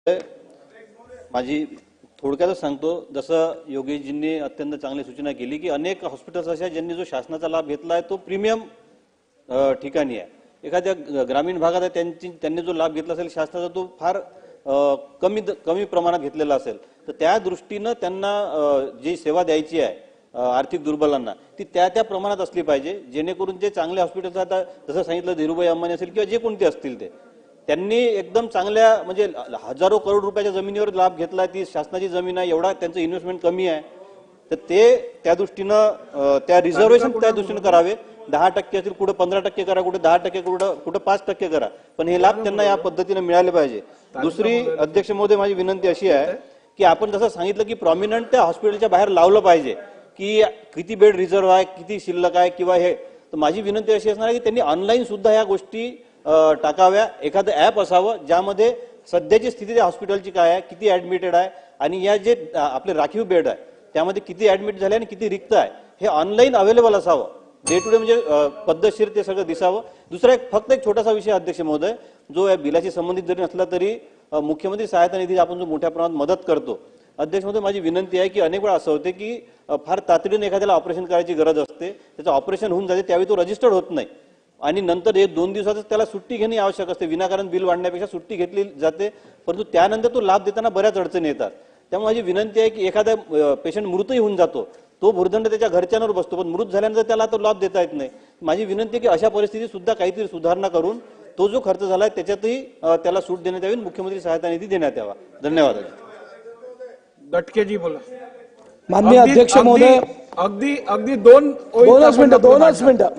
माझी थोडक्यातच सांगतो, जसं योगेशजींनी अत्यंत चांगली सूचना केली की अनेक हॉस्पिटल्स अशा ज्यांनी जो शासनाचा लाभ घेतला आहे तो प्रीमियम ठिकाणी आहे. एखाद्या ग्रामीण भागात त्यांनी जो लाभ घेतला असेल शासनाचा तो फार कमी प्रमाणात घेतलेला असेल, तर त्या दृष्टीनं त्यांना जी सेवा द्यायची आहे आर्थिक दुर्बलांना ती त्या प्रमाणात असली पाहिजे, जेणेकरून जे चांगले हॉस्पिटल्स आता जसं सांगितलं धीरूभाई अंबानी असेल किंवा जे कोणते असतील ते त्यांनी एकदम चांगल्या म्हणजे हजारो करोड रुपयाच्या जमिनीवर लाभ घेतला, ती शासनाची जमीन आहे, एवढा त्यांचं इन्व्हेस्टमेंट कमी आहे, तर ते त्या दृष्टीनं त्या रिझर्वेशन त्या दृष्टीनं करावे. 10% असतील, कुठे 15% करा, कुठे 10%, कुठे 5% करा, पण हे लाभ त्यांना या पद्धतीने मिळाले पाहिजे. दुसरी अध्यक्ष महोदय माझी विनंती अशी आहे की आपण जसं सांगितलं की प्रॉमिनंट त्या हॉस्पिटलच्या बाहेर लावलं पाहिजे की किती बेड रिझर्व आहे, किती शिल्लक आहे किंवा हे, तर माझी विनंती अशी असणार आहे की त्यांनी ऑनलाईन सुद्धा या गोष्टी टाकाव्या. एखादं ऍप असावं ज्यामध्ये सध्याची स्थिती त्या हॉस्पिटलची काय आहे, किती ऍडमिटेड आहे आणि या जे आपले राखीव बेड आहे त्यामध्ये किती ऍडमिट झाले आणि किती रिक्त आहे हे ऑनलाईन अवेलेबल असावं. डे टू डे म्हणजे पद्धतशीर ते सगळं दिसावं. दुसरा फक्त एक छोटासा विषय अध्यक्ष महोदय, जो या बिलाशी संबंधित जरी नसला तरी मुख्यमंत्री सहायता निधी आपण जो मोठ्या प्रमाणात मदत करतो, अध्यक्ष महोदय माझी विनंती आहे की अनेक वेळा असं होते की फार तातडीने एखाद्याला ऑपरेशन करायची गरज असते, त्याचं ऑपरेशन होऊन जाते, त्यावेळी तो रजिस्टर्ड होत नाही आणि नंतर 1-2 दिवसातच त्याला सुट्टी घेणे आवश्यक असते. विनाकारण बिल वाढण्यापेक्षा सुट्टी घेतली जाते, परंतु त्यानंतर तो लाभ देताना बऱ्याच अडचणी येतात. त्यामुळे माझी विनंती आहे की एखादा पेशंट मृतही होऊन जातो, तो भुर्दंड त्याच्या घरच्यांवर बसतो, पण मृत झाल्यानंतर त्याला तो लाभ देता येत नाही. माझी विनंती आहे की अशा परिस्थितीत सुद्धा काहीतरी सुधारणा करून तो जो खर्च झालाय त्याच्यातही त्याला सूट देण्यात यावी, मुख्यमंत्री सहायता निधी देण्यात यावा. धन्यवाद. गटके जी बोला. माननीय अध्यक्ष महोदय, अगदी 2 मिनिटं